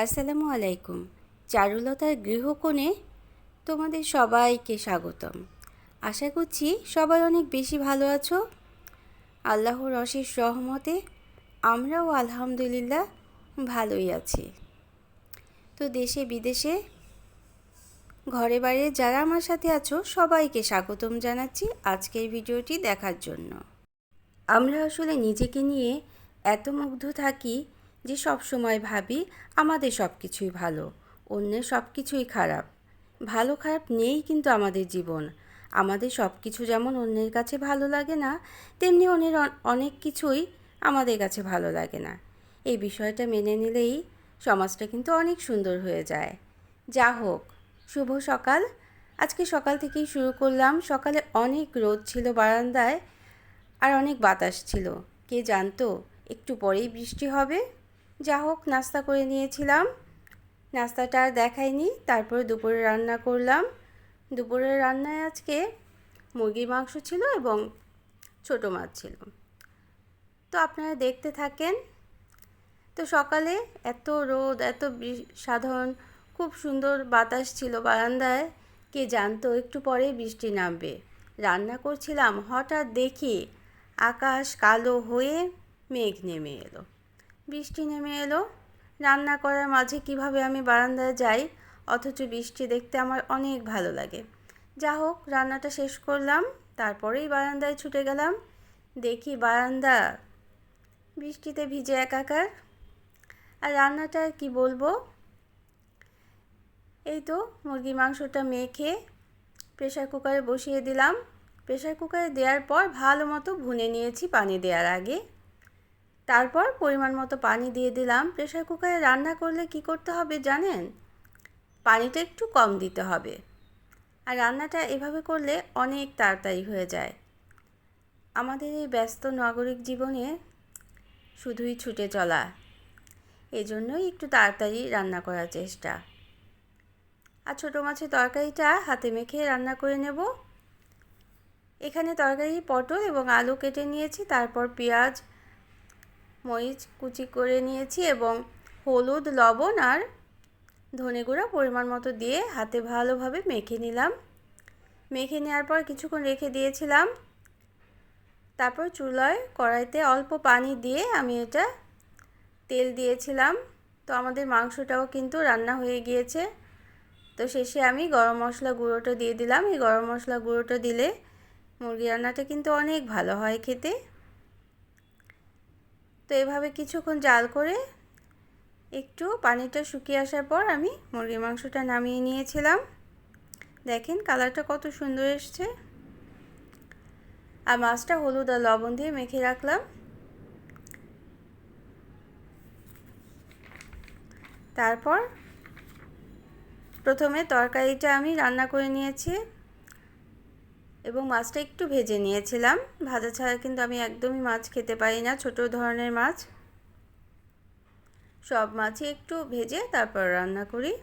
আসসালামু আলাইকুম। চারুলতার গৃহকোণে তোমাদের সবাইকে স্বাগতম। আশা করছি সবাই অনেক বেশি ভালো আছো। আল্লাহর অশেষ রহমতে আমরাও আলহামদুলিল্লাহ ভালোই আছি। তো দেশে বিদেশে ঘরে বাইরে যারা আমার সাথে আছো সবাইকে স্বাগতম জানাচ্ছি আজকের ভিডিওটি দেখার জন্য। আমরা আসলে নিজেকে নিয়ে এত মুগ্ধ থাকি যে সব সময় ভাবি আমাদের সব কিছুই ভালো, অন্যের সব কিছুই খারাপ। ভালো খারাপ নেই কিন্তু আমাদের জীবন। আমাদের সব কিছু যেমন অন্যের কাছে ভালো লাগে না, তেমনি অন্যের অনেক কিছুই আমাদের কাছে ভালো লাগে না। এই বিষয়টা মেনে নিলেই সমাজটা কিন্তু অনেক সুন্দর হয়ে যায়। যা হোক, শুভ সকাল। আজকে সকাল থেকেই শুরু করলাম। সকালে অনেক রোদ ছিল বারান্দায়, আর অনেক বাতাস ছিল। কে জানতো একটু পরেই বৃষ্টি হবে। যা হোক, নাস্তা করে নিয়েছিলাম, নাস্তাটা আর দেখাইনি। তারপরে দুপুরে রান্না করলাম। দুপুরের রান্নায় আজকে মুরগির মাংস ছিল এবং ছোটো মাছ ছিল। তো আপনারা দেখতে থাকেন। তো সকালে এত রোদ, এত সাধারণ খুব সুন্দর বাতাস ছিল বারান্দায়। কে জানতো একটু পরেই বৃষ্টি নামবে। রান্না করছিলাম, হঠাৎ দেখি আকাশ কালো হয়ে মেঘ নেমে এলো, বৃষ্টি নেমে এলো। রান্না করার মাঝে কিভাবে আমি বারান্দায় যাই, অথচ বৃষ্টি দেখতে আমার অনেক ভালো লাগে। যা হোক, রান্নাটা শেষ করলাম, তারপরেই বারান্দায় ছুটে গেলাম। দেখি বারান্দা বৃষ্টিতে ভিজে একাকার। আর রান্নাটা কি বলবো, এই তো মুরগির মাংসটা মেখে প্রেসার কুকারে বসিয়ে দিলাম। প্রেসার কুকারে দেওয়ার পর ভালো মতো ভুনে নিয়েছি পানি দেওয়ার আগে। তারপর পরিমাণ মতো পানি দিয়ে দিলাম। প্রেসার কুকারে রান্না করলে কি করতে হবে জানেন? পানিটা একটু কম দিতে হবে। আর রান্নাটা এভাবে করলে অনেক তাড়াতাড়ি হয়ে যায়। আমাদের এই ব্যস্ত নাগরিক জীবনে শুধুই ছুটে চলা, এজন্যই একটু তাড়াতাড়ি রান্না করার চেষ্টা। আর ছোটো মাছের তরকারিটা হাতে মেখে রান্না করে নেব। এখানে তরকারি পটল এবং আলু কেটে নিয়েছি, তারপর পেঁয়াজ মরিচ কুচি করে নিয়েছি এবং হলুদ, লবণ আর ধনে গুঁড়া পরিমাণ মতো দিয়ে হাতে ভালোভাবে মেখে নিলাম। মেখে নেওয়ার পর কিছুক্ষণ রেখে দিয়েছিলাম। তারপর চুলায় কড়াইতে অল্প পানি দিয়ে আমি এটা তেল দিয়েছিলাম। তো আমাদের মাংসটাও কিন্তু রান্না হয়ে গিয়েছে। তো শেষে আমি গরম মশলা গুঁড়োটা দিয়ে দিলাম। এই গরম মশলা গুঁড়োটা দিলে মুরগি রান্নাটা কিন্তু অনেক ভালো হয় খেতে। তো এভাবে কিছুক্ষণ জাল করে একটু পানিটা শুকিয়ে আসার পর আমি মুরগির মাংসটা নামিয়ে নিয়েছিলাম। দেখেন কালারটা কত সুন্দর এসছে। আর মাছটা হলুদ আর লবণ দিয়ে মেখে রাখলাম। তারপর প্রথমে তরকারিটা আমি রান্না করে নিয়েছি এবং মাছটা একটু ভেজে নিয়েছিলাম। ভাজা ছাড়া কিন্তু আমি একদমই মাছ খেতে পারি না, ছোট ধরনের মাছ। সব মাছই একটু ভেজে তারপর রান্না করি।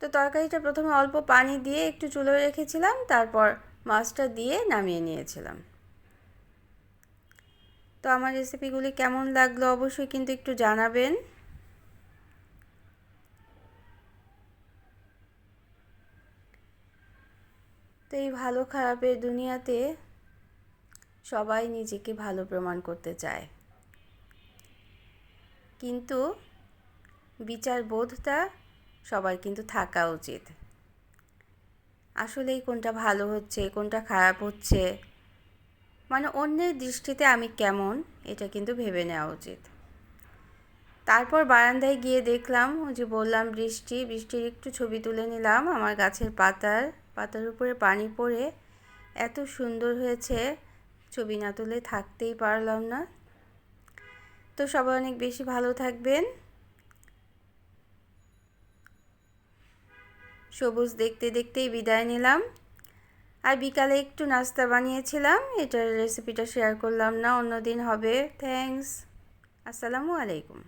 তো তরকারিটা প্রথমে অল্প পানি দিয়ে একটু চুলোয় রেখেছিলাম, তারপর মাছটা দিয়ে নামিয়ে নিয়েছিলাম। তো আমার রেসিপিগুলি কেমন লাগলো অবশ্যই কিন্তু একটু জানাবেন। তো এই ভালো খারাপের দুনিয়াতে সবাই নিজেকে ভালো প্রমাণ করতে চায়, কিন্তু বিচার বোধটা সবার কিন্তু থাকা উচিত। আসলেই কোনটা ভালো হচ্ছে, কোনটা খারাপ হচ্ছে, মানে অন্যের দৃষ্টিতে আমি কেমন, এটা কিন্তু ভেবে নেওয়া উচিত। তারপর বারান্দায় গিয়ে দেখলাম, ওই যে বললাম বৃষ্টির একটু ছবি তুলে নিলাম। আমার গাছের পাতার উপরে পানি পড়ে এত সুন্দর হয়েছে, ছবি না তুলে থাকতেই পারলাম না। তো সবাই অনেক বেশি ভালো থাকবেন। সবুজ দেখতে দেখতেই বিদায় নিলাম। আর বিকালে একটু নাস্তা বানিয়েছিলাম, এটার রেসিপিটা শেয়ার করলাম না, অন্য দিন হবে। থ্যাঙ্কস। আসসালামু আলাইকুম।